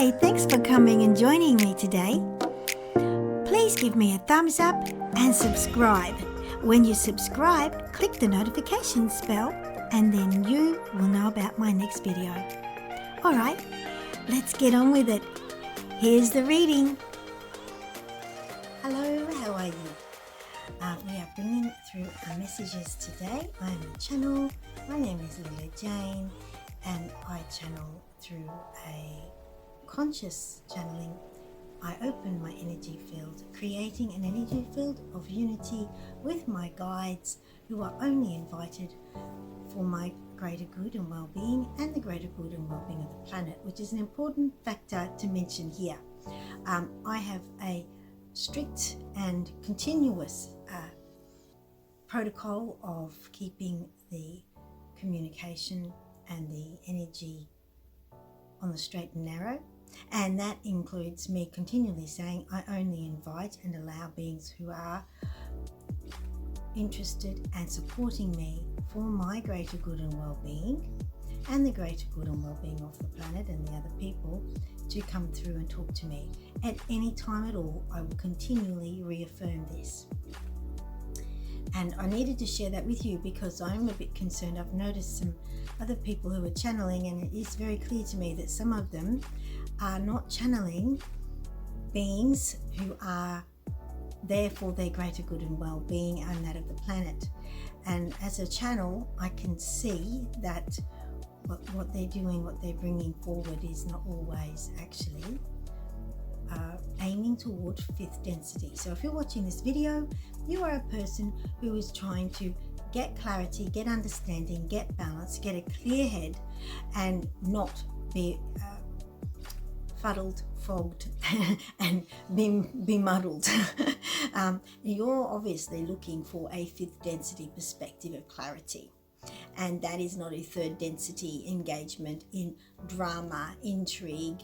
Hi, thanks for coming and joining me today. Please give me a thumbs up and subscribe. When you subscribe, click the notifications bell and then you will know about my next video. Alright, let's get on with it. Here's the reading. Hello, how are you? We are bringing through our messages today. I'm the channel. My name is Leeloo Jane and I channel through a conscious channeling. I open my energy field, creating an energy field of unity with my guides who are only invited for my greater good and well-being and the greater good and well-being of the planet, which is an important factor to mention here. I have a strict and continuous protocol of keeping the communication and the energy on the straight and narrow, and that includes me continually saying I only invite and allow beings who are interested and supporting me for my greater good and well-being and the greater good and well-being of the planet and the other people to come through and talk to me at any time at all. I will continually reaffirm this. And I needed to share that with you because I'm a bit concerned. I've noticed some other people who are channeling, and it is very clear to me that some of them are not channeling beings who are there for their greater good and well-being and that of the planet. And as a channel, I can see that what they're doing, what they're bringing forward is not always actually aiming toward fifth density. So if you're watching this video, you are a person who is trying to get clarity, get understanding, get balance, get a clear head and not be fuddled, fogged and be muddled. You're obviously looking for a fifth density perspective of clarity, and that is not a third density engagement in drama, intrigue,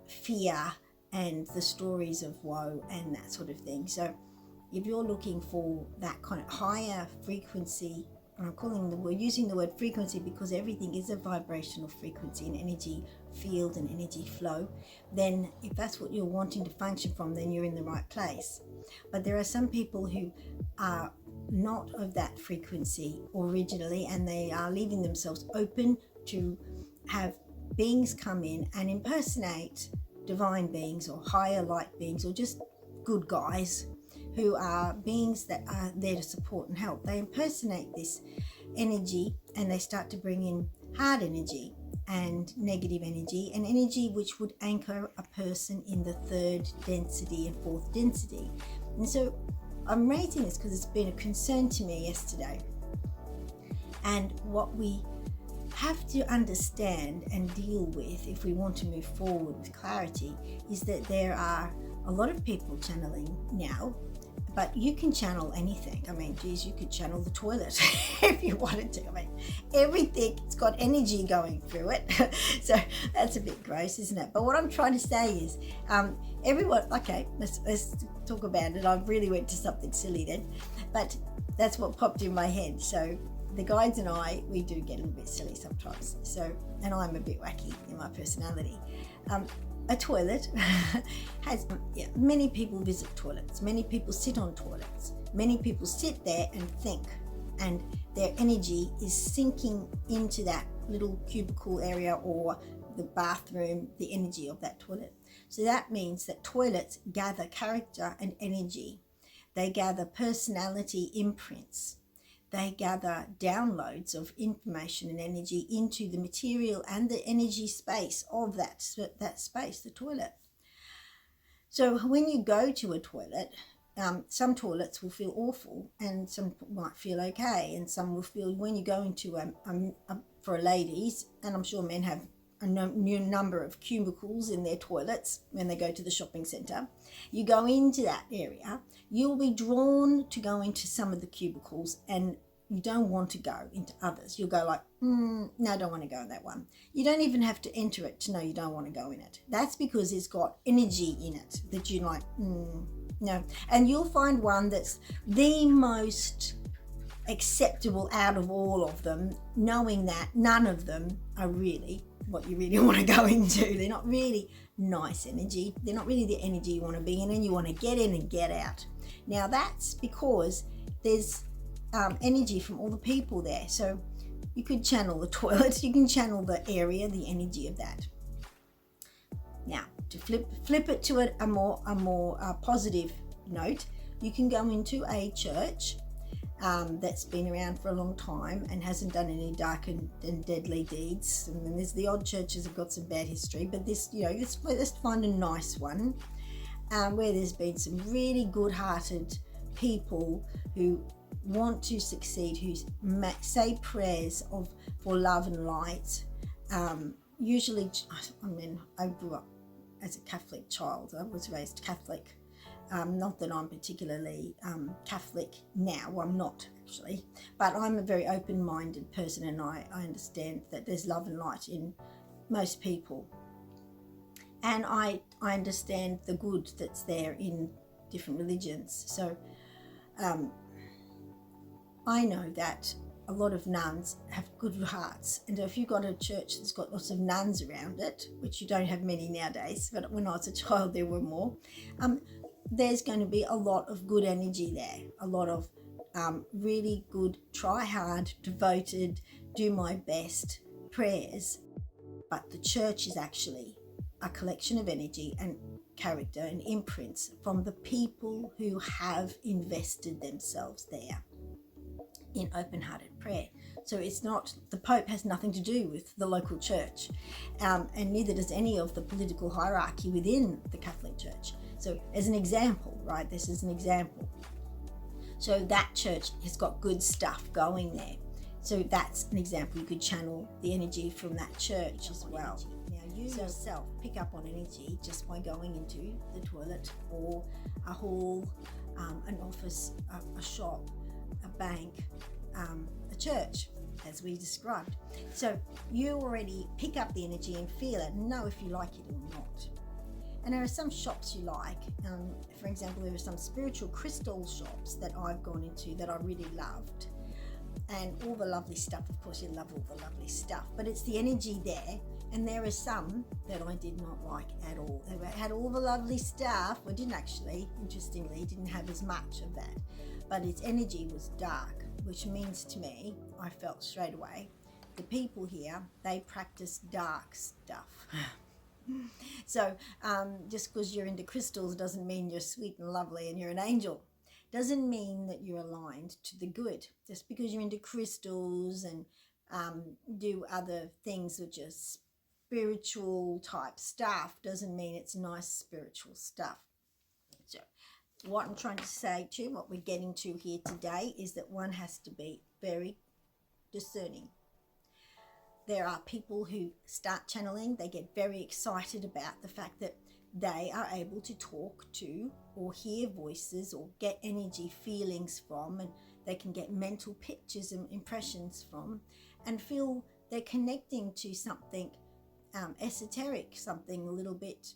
fear and the stories of woe and that sort of thing. So if you're looking for that kind of higher frequency, and I'm using the word frequency because everything is a vibrational frequency, an energy field and energy flow, then if that's what you're wanting to function from, then you're in the right place. But there are some people who are not of that frequency originally, and they are leaving themselves open to have beings come in and impersonate divine beings or higher light beings or just good guys who are beings that are there to support and help. They impersonate this energy and they start to bring in hard energy and negative energy and energy which would anchor a person in the third density and fourth density. And so I'm raising this because it's been a concern to me yesterday. And what we have to understand and deal with if we want to move forward with clarity is that there are a lot of people channeling now, but you can channel anything. I mean, geez, you could channel the toilet if you wanted to. I mean, everything's got energy going through it. So that's a bit gross, isn't it? But what I'm trying to say is everyone, okay, let's talk about it. I really went to something silly then, but that's what popped in my head. So the guides and I, we do get a little bit silly sometimes. So, and I'm a bit wacky in my personality. A toilet has, many people visit toilets. Many people sit on toilets. Many people sit there and think, and their energy is sinking into that little cubicle area or the bathroom, the energy of that toilet. So that means that toilets gather character and energy. They gather personality imprints. They gather downloads of information and energy into the material and the energy space of that space, the toilet. So when you go to a toilet, some toilets will feel awful and some might feel okay, and some will feel, when you go into for ladies, and I'm sure men have a new number of cubicles in their toilets when they go to the shopping centre. You go into that area, you'll be drawn to go into some of the cubicles and you don't want to go into others. You'll go like, no, I don't want to go in that one. You don't even have to enter it to know you don't want to go in it. That's because it's got energy in it that you're like, no. And you'll find one that's the most acceptable out of all of them, knowing that none of them are really what you really want to go into. They're not really nice energy. They're not really the energy you want to be in, and you want to get in and get out. Now that's because there's energy from all the people there. So you could channel the toilet, you can channel the area, the energy of that. Now to flip it to a more positive note, you can go into a church that's been around for a long time and hasn't done any dark and deadly deeds. And then there's the odd churches that have got some bad history, but this, let's find a nice one where there's been some really good-hearted people who want to succeed, who say prayers for love and light. Usually, I grew up as a Catholic child. I was raised Catholic. Not that I'm particularly Catholic now, I'm not actually, but I'm a very open-minded person, and I understand that there's love and light in most people. And I understand the good that's there in different religions. So I know that a lot of nuns have good hearts, and if you've got a church that's got lots of nuns around it, which you don't have many nowadays, but when I was a child there were more, there's going to be a lot of good energy there, a lot of really good, try hard, devoted, do my best prayers. But the church is actually a collection of energy and character and imprints from the people who have invested themselves there in open-hearted prayer. So it's not, the Pope has nothing to do with the local church, and neither does any of the political hierarchy within the Catholic Church. So as an example, right, this is an example. So that church has got good stuff going there. So that's an example. You could channel the energy from that church as well. Now you yourself pick up on energy just by going into the toilet or a hall, an office, a shop, a bank, a church, as we described. So you already pick up the energy and feel it and know if you like it or not. And there are some shops you like. For example, there are some spiritual crystal shops that I've gone into that I really loved. And all the lovely stuff, of course you love all the lovely stuff, but it's the energy there. And there are some that I did not like at all. They had all the lovely stuff, well, didn't actually, interestingly, didn't have as much of that. But its energy was dark, which means to me, I felt straight away, the people here, they practice dark stuff. So just because you're into crystals doesn't mean you're sweet and lovely and you're an angel. Doesn't mean that you're aligned to the good. Just because you're into crystals and do other things which are spiritual type stuff doesn't mean it's nice spiritual stuff. So what I'm trying to say to you, what we're getting to here today, is that one has to be very discerning. There are people who start channeling, they get very excited about the fact that they are able to talk to or hear voices or get energy feelings from, and they can get mental pictures and impressions from, and feel they're connecting to something esoteric, something a little bit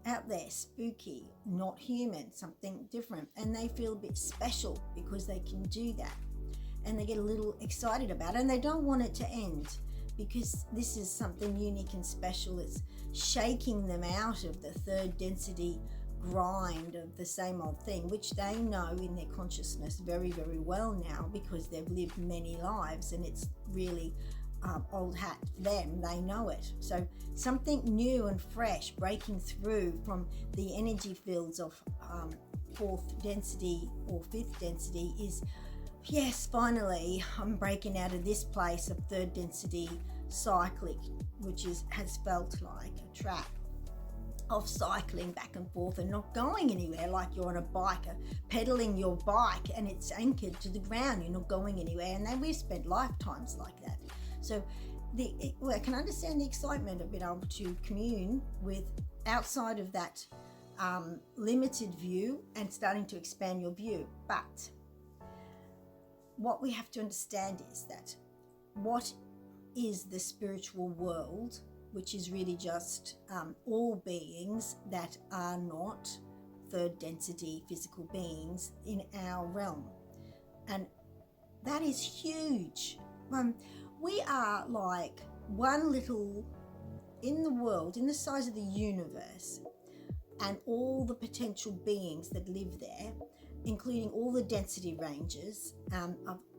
out there, spooky, not human, something different, and they feel a bit special because they can do that, and they get a little excited about it, and they don't want it to end, because this is something unique and special. It's shaking them out of the third density grind of the same old thing, which they know in their consciousness very, very well now, because they've lived many lives and it's really old hat for them. They know it. So something new and fresh breaking through from the energy fields of fourth density or fifth density is, yes, finally I'm breaking out of this place of third density cyclic, which has felt like a trap of cycling back and forth and not going anywhere, like you're on a bike, pedaling your bike and it's anchored to the ground, you're not going anywhere. And then we've spent lifetimes like that. So I can understand the excitement of being able to commune with outside of that limited view and starting to expand your view. But what we have to understand is that what is the spiritual world, which is really just all beings that are not third density physical beings in our realm. And that is huge. We are like one little, in the world, in the size of the universe, and all the potential beings that live there, including all the density ranges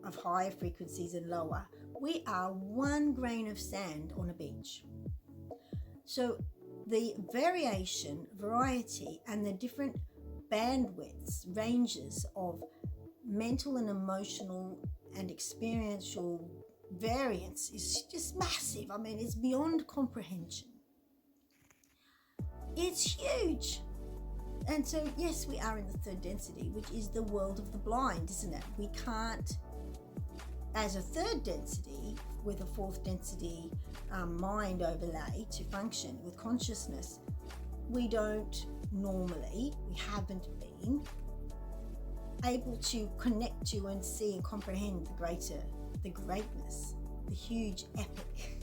of higher frequencies and lower, we are one grain of sand on a beach. So the variety, and the different bandwidths, ranges of mental and emotional and experiential variance is just massive. I mean, it's beyond comprehension. It's huge. And so, yes, we are in the third density, which is the world of the blind, isn't it? We can't, as a third density, with a fourth density mind overlay to function with consciousness, we haven't been able to connect to and see and comprehend the greatness, the huge epic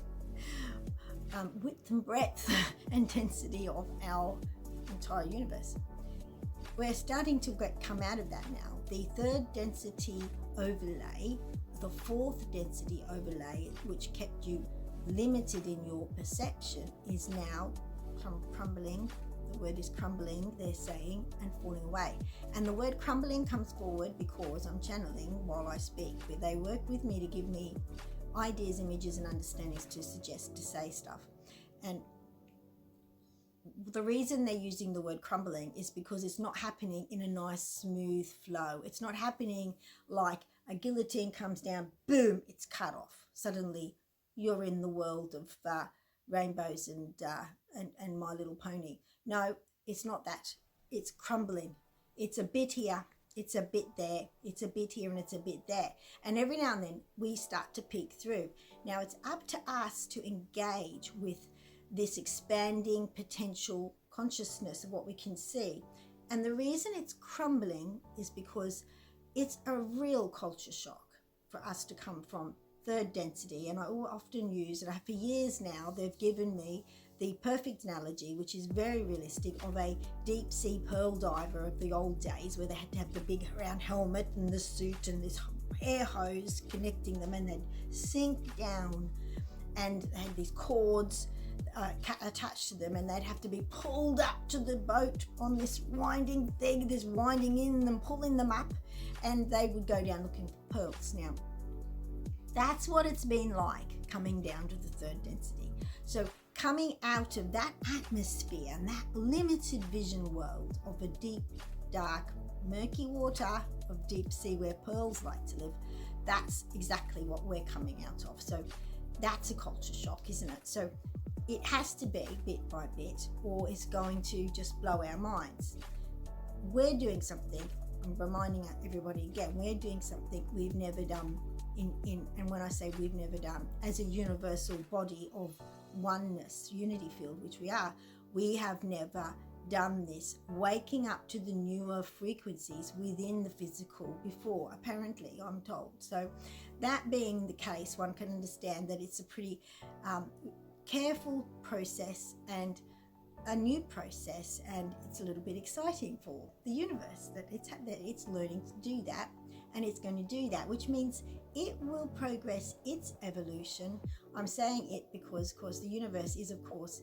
width and breadth and density of our entire universe. We're starting to come out of that now. The third density overlay, the fourth density overlay, which kept you limited in your perception, is now crumbling. The word is crumbling, they're saying, and falling away. And the word crumbling comes forward because I'm channeling while I speak. They work with me to give me ideas, images, and understandings to suggest, to say stuff. And the reason they're using the word crumbling is because it's not happening in a nice, smooth flow. It's not happening like a guillotine comes down, boom, it's cut off. Suddenly you're in the world of rainbows and My Little Pony. No, it's not that. It's crumbling. It's a bit here, it's a bit there, it's a bit here, and it's a bit there. And every now and then we start to peek through. Now it's up to us to engage with this expanding potential consciousness of what we can see. And the reason it's crumbling is because it's a real culture shock for us to come from third density. And I often use it for years now. They've given me the perfect analogy, which is very realistic, of a deep sea pearl diver of the old days, where they had to have the big round helmet and the suit and this air hose connecting them, and they'd sink down, and they had these cords attached to them, and they'd have to be pulled up to the boat on this winding thing, this winding in them, pulling them up, and they would go down looking for pearls. Now, that's what it's been like coming down to the third density. So coming out of that atmosphere and that limited vision world of a deep, dark, murky water of deep sea where pearls like to live, that's exactly what we're coming out of. So that's a culture shock, isn't it? So it has to be bit by bit, or it's going to just blow our minds. We're doing something, I'm reminding everybody again, we're doing something we've never done and when I say we've never done, as a universal body of oneness, unity field, which we have never done this, waking up to the newer frequencies within the physical before, apparently, I'm told. So that being the case, one can understand that it's a pretty careful process and a new process, and it's a little bit exciting for the universe that it's learning to do that, and it's going to do that, which means it will progress its evolution. I'm saying it because, of course, the universe is, of course,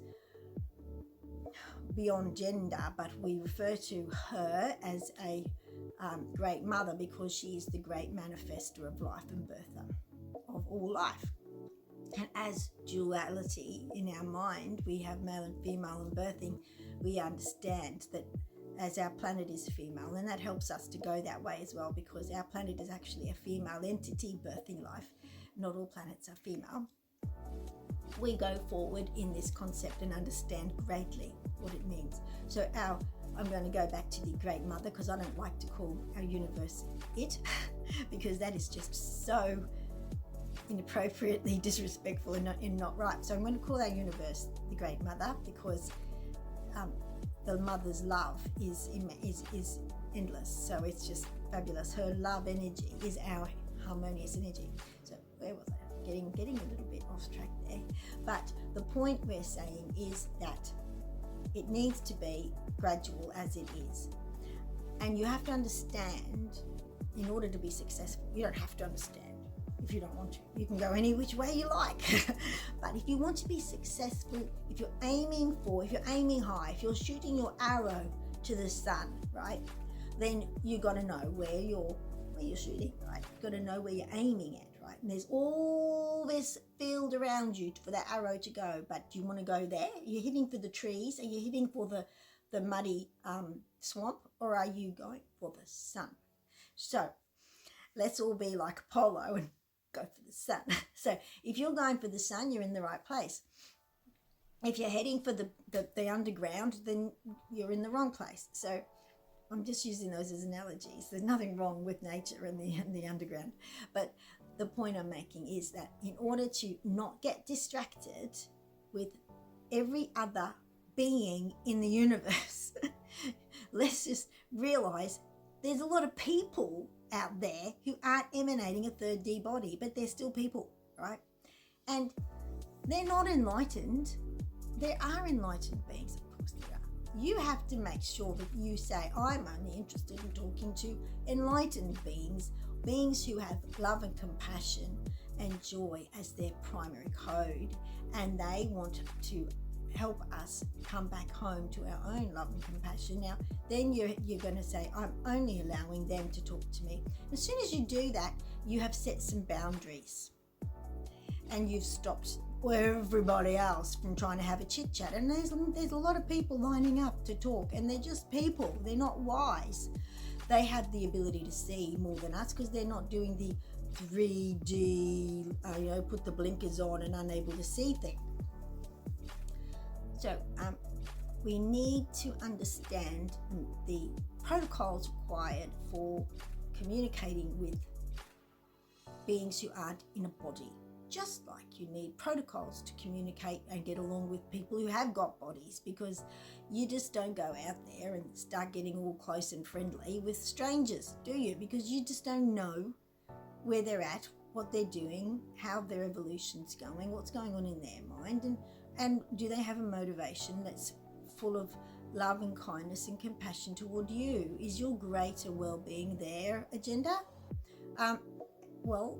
beyond gender, but we refer to her as a great mother because she is the great manifester of life and birther of all life. And as duality in our mind, we have male and female and birthing, we understand that as our planet is female, and that helps us to go that way as well, because our planet is actually a female entity birthing life. Not all planets are female. We go forward in this concept and understand greatly what it means. So I'm going to go back to the Great Mother, because I don't like to call our universe it, because that is just so inappropriately disrespectful and not right. So I'm going to call our universe the Great Mother, because the mother's love is endless. So it's just fabulous. Her love energy is our harmonious energy. So where was I? Getting a little bit off track there. But the point we're saying is that it needs to be gradual as it is. And you have to understand, in order to be successful, you don't have to understand. if you don't want to. You can go any which way you like. But if you want to be successful, if you're aiming high, if you're shooting your arrow to the sun, right, then you got to know where you're shooting, right? You've got to know where you're aiming at, right? And there's all this field around you for that arrow to go, but do you want to go there? You're hitting for the trees, are you hitting for the muddy swamp, or are you going for the sun? So let's all be like Apollo and go for the sun. So if you're going for the sun, you're in the right place. If you're heading for the underground, then you're in the wrong place. So I'm just using those as analogies. There's nothing wrong with nature and the underground. But the point I'm making is that in order to not get distracted with every other being in the universe, let's just realize there's a lot of people out there who aren't emanating a 3D body, but they're still people, right? And they're not enlightened. There are enlightened beings, of course there are. You have to make sure that you say, I'm only interested in talking to enlightened beings who have love and compassion and joy as their primary code, and they want to help us come back home to our own love and compassion. Now, then you're going to say, I'm only allowing them to talk to me. As soon as you do that, you have set some boundaries, and you've stopped everybody else from trying to have a chit chat. And there's a lot of people lining up to talk, and they're just people. They're not wise. They have the ability to see more than us because they're not doing the 3D, put the blinkers on and unable to see thing. So we need to understand the protocols required for communicating with beings who aren't in a body. Just like you need protocols to communicate and get along with people who have got bodies, because you just don't go out there and start getting all close and friendly with strangers, do you? Because you just don't know where they're at, what they're doing, how their evolution's going, what's going on in their mind, and do they have a motivation that's full of love and kindness and compassion toward you? Is your greater well-being their agenda? Well,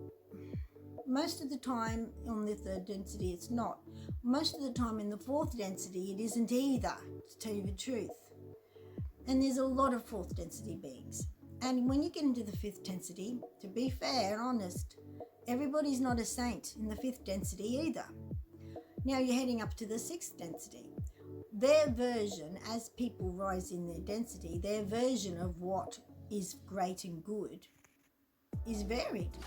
most of the time on the third density it's not. Most of the time in the fourth density it isn't either, to tell you the truth. And there's a lot of fourth density beings. And when you get into the fifth density, to be fair and honest, everybody's not a saint in the fifth density either. Now you're heading up to the sixth density. Their version, as people rise in their density, their version of what is great and good is varied.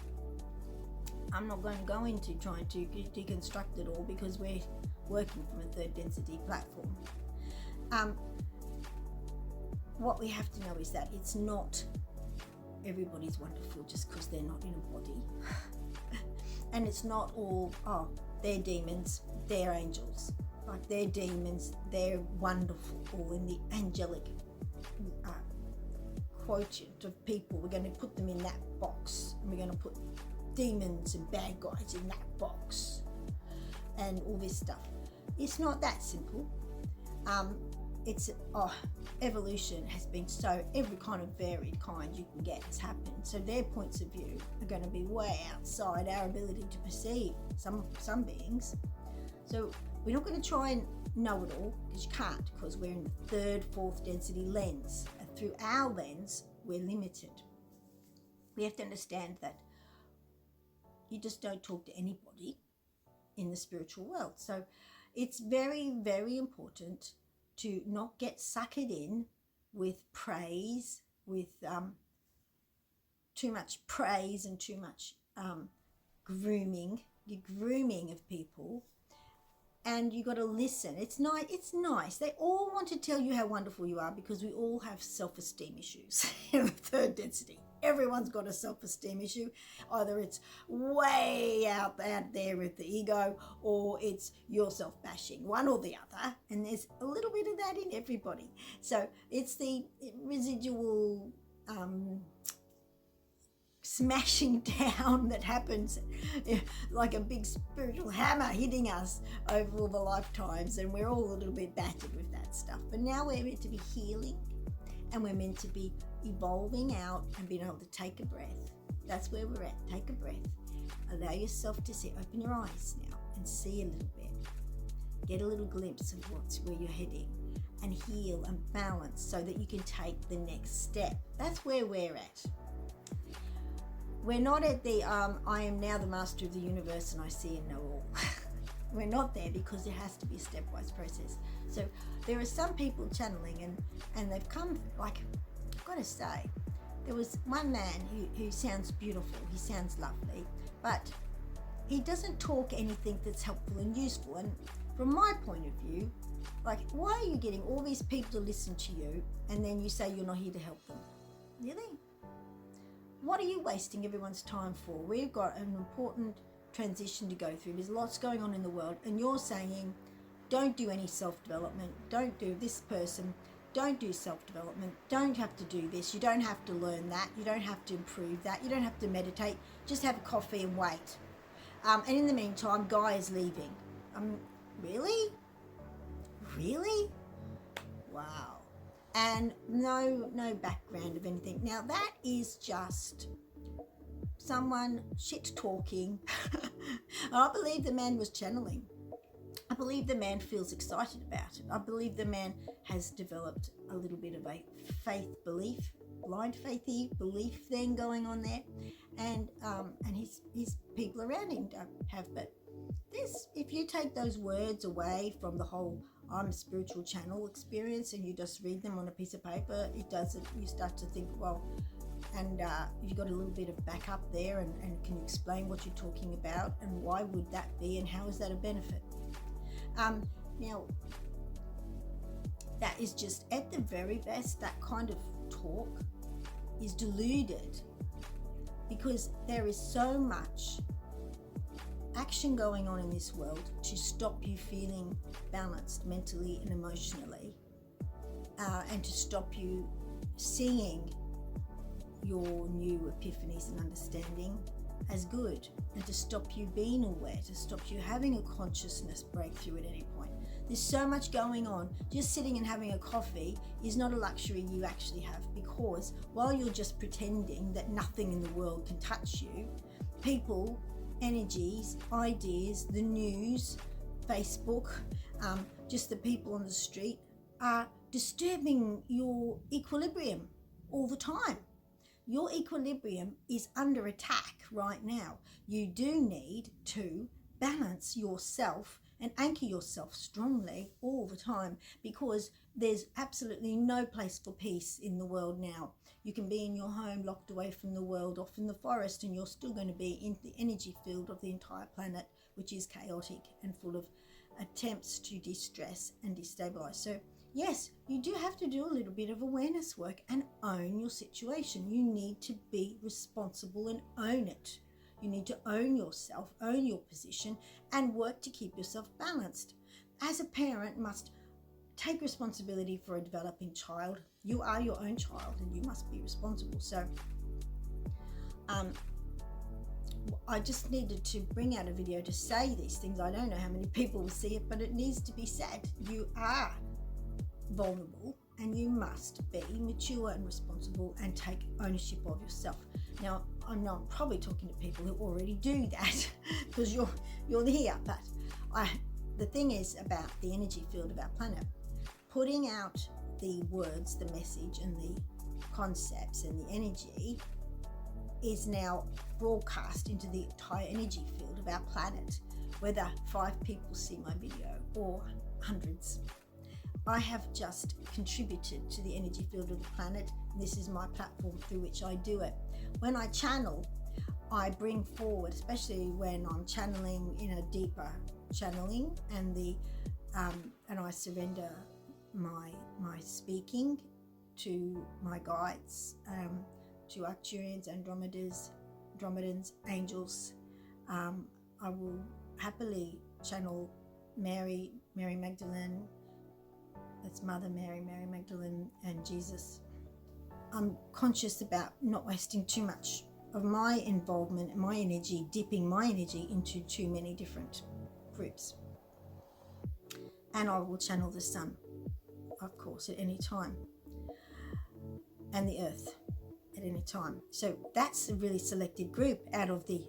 I'm not going to go into trying to deconstruct it all because we're working from a third density platform. What we have to know is that it's not everybody's wonderful just because they're not in a body. And it's not all, they're demons, they're angels. Like they're demons, they're wonderful, all in the angelic quotient of people. We're going to put them in that box, and we're going to put demons and bad guys in that box and all this stuff. It's not that simple. Evolution has been so, every kind of varied kind you can get has happened. So their points of view are going to be way outside our ability to perceive some beings. So we're not going to try and know it all, because you can't, because we're in the third, fourth density lens. And through our lens, we're limited. We have to understand that you just don't talk to anybody in the spiritual world. So it's very, very important to not get suckered in with praise, with too much praise and too much grooming. You're grooming of people, and you got to listen. It's nice. They all want to tell you how wonderful you are, because we all have self-esteem issues in the third density. Everyone's got a self-esteem issue. Either it's way out there with the ego, or it's your self-bashing, one or the other. And there's a little bit of that in everybody. So it's the residual smashing down that happens like a big spiritual hammer hitting us over all the lifetimes, and we're all a little bit battered with that stuff. But now we're meant to be healing, and we're meant to be evolving out and being able to take a breath. That's where we're at. Take a breath Allow yourself to see. Open your eyes now and see a little bit. Get a little glimpse of where you're heading, and heal and balance so that you can take the next step. That's where we're at. We're not at the I am now the master of the universe and I see and know all. We're not there because there has to be a stepwise process. So there are some people channeling and they've come, like, I've got to say, there was one man who sounds beautiful, he sounds lovely, but he doesn't talk anything that's helpful and useful. And from my point of view, like, why are you getting all these people to listen to you and then you say you're not here to help them? Really? What are you wasting everyone's time for? We've got an important transition to go through. There's lots going on in the world, and you're saying, don't do any self-development, don't do this person, don't do self-development, don't have to do this, you don't have to learn that, you don't have to improve that, you don't have to meditate, just have a coffee and wait. And in the meantime, Guy is leaving. Really? Really? Wow. And no background of anything. Now that is just someone shit talking. I believe the man was channeling. I believe the man feels excited about it. I believe the man has developed a little bit of a faith belief, blind faithy belief thing going on there, and his people around him don't have. But this, if you take those words away from the whole I'm a spiritual channel experience and you just read them on a piece of paper, it doesn't. You start to think, well, and you've got a little bit of backup there, and can you explain what you're talking about and why would that be and how is that a benefit? Now, that is just at the very best, that kind of talk is deluded because there is so much action going on in this world to stop you feeling balanced mentally and emotionally, and to stop you seeing your new epiphanies and understanding as good, and to stop you being aware, to stop you having a consciousness breakthrough at any point. There's so much going on. Just sitting and having a coffee is not a luxury you actually have, because while you're just pretending that nothing in the world can touch you, people, energies, ideas, the news, Facebook, just the people on the street are disturbing your equilibrium all the time. Your equilibrium is under attack right now. You do need to balance yourself and anchor yourself strongly all the time, because there's absolutely no place for peace in the world now. You can be in your home, locked away from the world, off in the forest, and you're still going to be in the energy field of the entire planet, which is chaotic and full of attempts to distress and destabilize. So yes, you do have to do a little bit of awareness work and own your situation. You need to be responsible and own it. You need to own yourself, own your position, and work to keep yourself balanced. As a parent, must take responsibility for a developing child. You are your own child and you must be responsible. So I just needed to bring out a video to say these things. I don't know how many people will see it, but it needs to be said. You are vulnerable and you must be mature and responsible and take ownership of yourself. Now, I'm not probably talking to people who already do that because you're here, but the thing is about the energy field of our planet, putting out the words, the message and the concepts and the energy is now broadcast into the entire energy field of our planet, whether 5 people see my video or hundreds. I have just contributed to the energy field of the planet. This is my platform through which I do it. When I channel, I bring forward, especially when I'm channeling in a deeper channeling, and I surrender my speaking to my guides, to Arcturians, Andromedans, angels. I will happily channel Mary Magdalene. That's Mother Mary, Mary Magdalene, and Jesus. I'm conscious about not wasting too much of my involvement, my energy, dipping my energy into too many different groups. And I will channel the sun, of course, at any time, and the earth at any time. So that's a really selected group out of the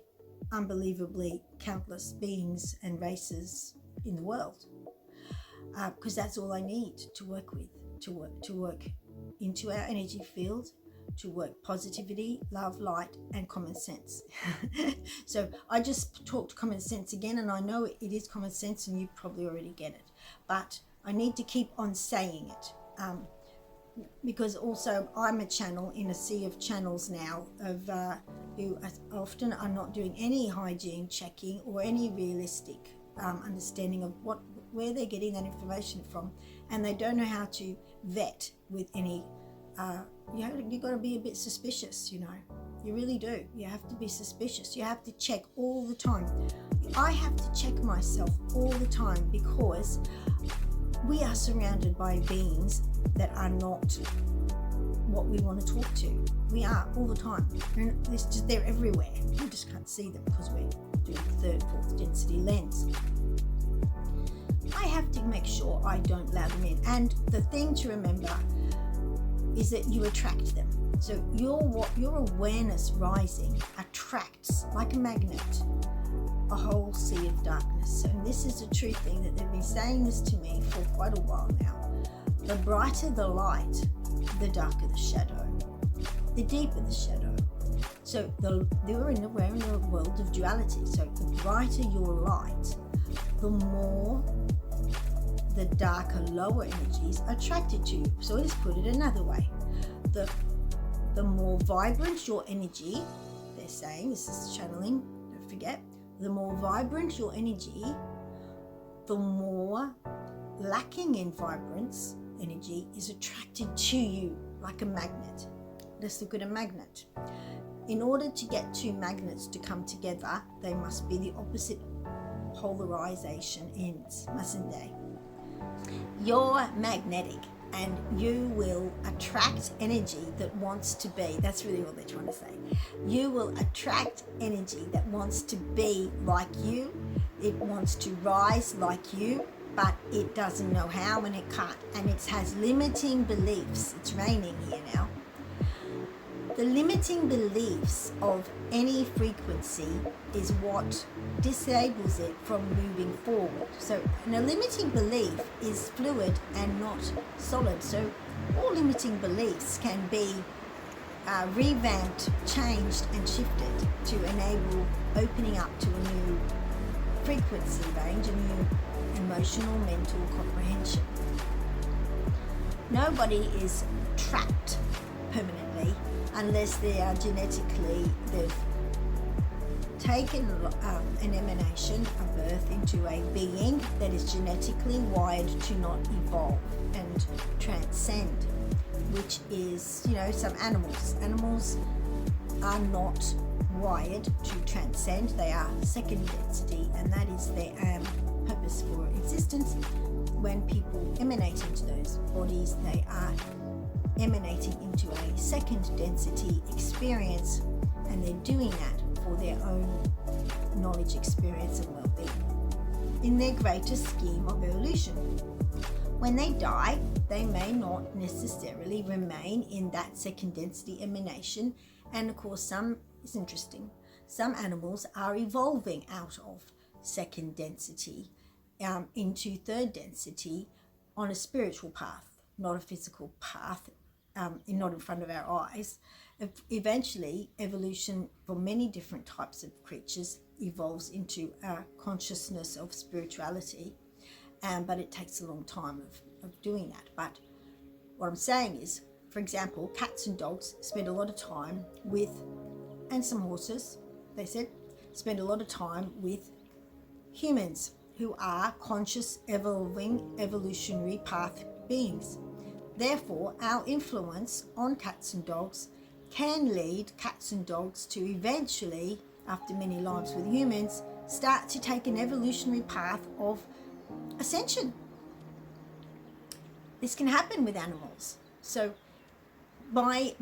unbelievably countless beings and races in the world, because that's all I need to work with, to work into our energy field, to work positivity, love, light, and common sense. So I just talked common sense again, and I know it is common sense and you probably already get it, but I need to keep on saying it, because also I'm a channel in a sea of channels now of who often are not doing any hygiene checking or any realistic understanding of where they're getting that information from, and they don't know how to vet with any you've got to be a bit suspicious, you really do. You have to be suspicious. You have to check all the time. I have to check myself all the time, because we are surrounded by beings that are not what we want to talk to. We are all the time. They're everywhere. We just can't see them because we're doing third, fourth density lens. I have to make sure I don't allow them in. And the thing to remember is that you attract them. So your awareness rising attracts, like a magnet, a whole sea of darkness. And this is a true thing that they've been saying this to me for quite a while now. The brighter the light, the darker the shadow, the deeper the shadow. So we're in a world of duality. So the brighter your light, the more the darker, lower energies are attracted to you. So let's put it another way. The more vibrant your energy, they're saying, this is channeling, don't forget, the more vibrant your energy, the more lacking in vibrance energy is attracted to you like a magnet. Let's look at a magnet. In order to get two magnets to come together, they must be the opposite polarization ends, mustn't they? You're magnetic, and you will attract energy that wants to be, that's really what they're trying to say. You will attract energy that wants to be like you. It wants to rise like you, but it doesn't know how, and it can't. And it has limiting beliefs. It's raining here now. The limiting beliefs of any frequency is what disables it from moving forward. So a limiting belief is fluid and not solid. So all limiting beliefs can be revamped, changed and shifted to enable opening up to a new frequency range, a new emotional, mental comprehension. Nobody is trapped permanently unless they are genetically, they've taken an emanation, a birth, into a being that is genetically wired to not evolve and transcend, which is, some animals. Animals are not wired to transcend. They are second density, and that is their purpose for existence. When people emanate into those bodies, they are emanating into a second density experience, and they're doing that for their own knowledge, experience and well-being in their greater scheme of evolution. When they die, they may not necessarily remain in that second density emanation, and of course it's interesting, some animals are evolving out of second density into third density on a spiritual path, not a physical path, not in front of our eyes. Eventually, evolution for many different types of creatures evolves into a consciousness of spirituality, but it takes a long time of doing that. But what I'm saying is, for example, cats and dogs spend a lot of time with, and some horses, they said, spend a lot of time with humans who are conscious, evolving, evolutionary path beings. Therefore, our influence on cats and dogs can lead cats and dogs to eventually, after many lives with humans, start to take an evolutionary path of ascension. This can happen with animals. So by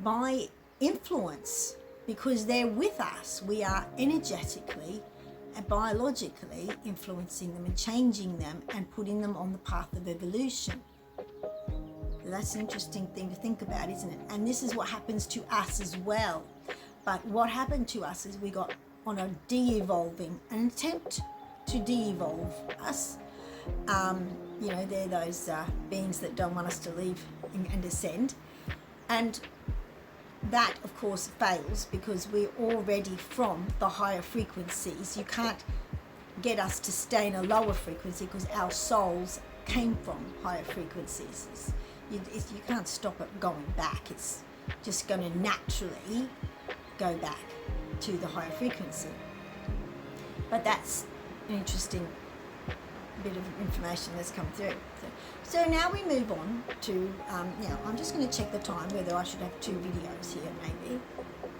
influence, because they're with us, we are energetically and biologically influencing them and changing them and putting them on the path of evolution. That's an interesting thing to think about, isn't it? And this is what happens to us as well. But what happened to us is we got on a de-evolving, an attempt to de-evolve us. You know, they're those beings that don't want us to leave and ascend. And that, of course, fails because we're already from the higher frequencies. You can't get us to stay in a lower frequency because our souls came from higher frequencies. You can't stop it going back. It's just going to naturally go back to the higher frequency. But that's an interesting bit of information that's come through. So now we move on to, now I'm just going to check the time, whether I should have 2 videos here maybe.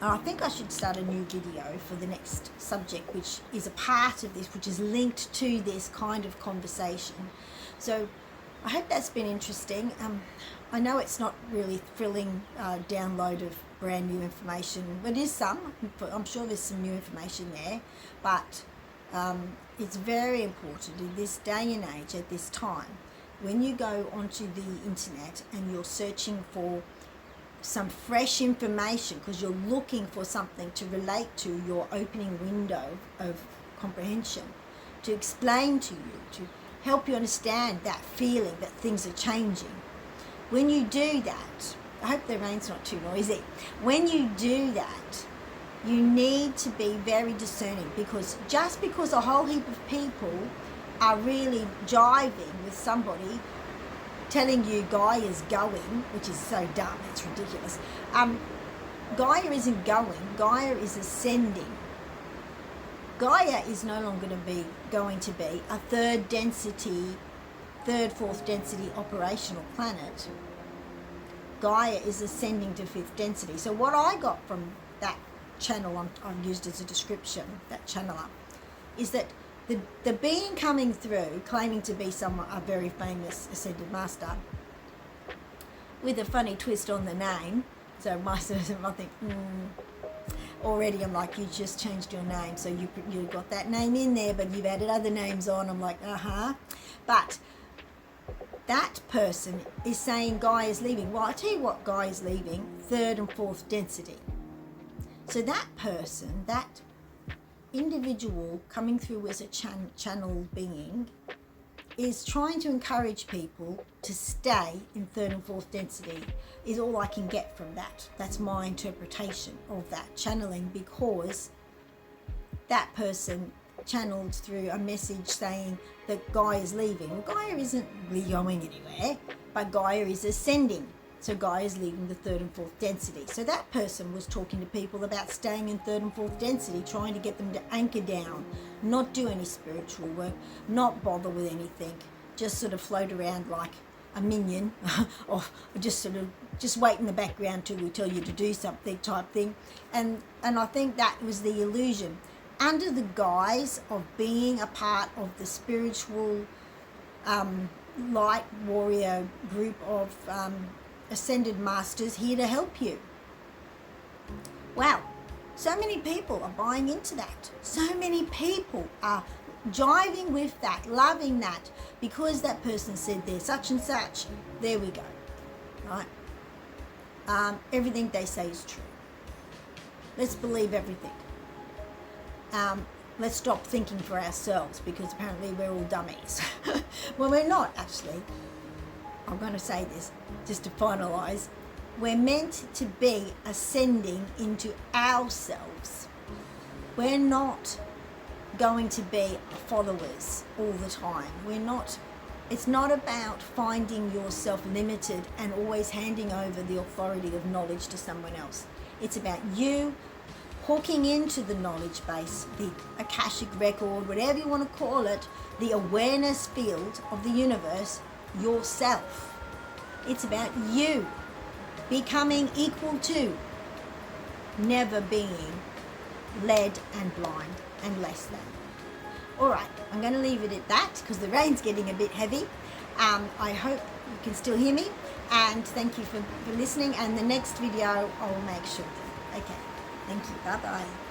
I think I should start a new video for the next subject, which is a part of this, which is linked to this kind of conversation. So I hope that's been interesting. I know it's not really thrilling download of brand new information, but it is some. I'm sure there's some new information there, but it's very important in this day and age, at this time, when you go onto the internet and you're searching for some fresh information because you're looking for something to relate to your opening window of comprehension, to explain to you, to help you understand that feeling that things are changing. When you do that, I hope the rain's not too noisy. When you do that, you need to be very discerning, because just because a whole heap of people are really jiving with somebody telling you Gaia's going, which is so dumb, it's ridiculous. Gaia isn't going, Gaia is ascending. Gaia is no longer going to be a third, fourth density operational planet. Gaia is ascending to 5th density. So what I got from that channel I've used as a description, that channeler, is that the being coming through, claiming to be a very famous ascended master, with a funny twist on the name. So I think, already I'm like, you just changed your name, so you got that name in there, but you've added other names on. I'm like, But that person is saying Gaia is leaving. Well, I tell you what, Gaia is leaving, 3rd and 4th density. So that person, that individual coming through as a channel being, is trying to encourage people to stay in 3rd and 4th density, is all I can get from that. That's my interpretation of that channeling, because that person channeled through a message saying that Gaia is leaving. Well, Gaia isn't really going anywhere, but Gaia is ascending. So Gaia is leaving the 3rd and 4th density. So that person was talking to people about staying in 3rd and 4th density, trying to get them to anchor down, not do any spiritual work, not bother with anything, just sort of float around like a minion, or just wait in the background till we tell you to do something type thing. And I think that was the illusion. Under the guise of being a part of the spiritual light warrior group of ascended masters here to help you. Wow, so many people are buying into that. So many people are jiving with that, loving that, because that person said they're such and such. There we go, right? Everything they say is true. Let's believe everything. Let's stop thinking for ourselves, because apparently we're all dummies. Well, we're not, actually. I'm going to say this just to finalise. We're meant to be ascending into ourselves. We're not going to be followers all the time. It's not about finding yourself limited and always handing over the authority of knowledge to someone else. It's about you hooking into the knowledge base, the Akashic record, whatever you want to call it, the awareness field of the universe, yourself. It's about you becoming equal to, never being led and blind and less than. All right, I'm going to leave it at that because the rain's getting a bit heavy. I hope you can still hear me, and thank you for listening, and the next video I will make sure. Okay, thank you, bye-bye.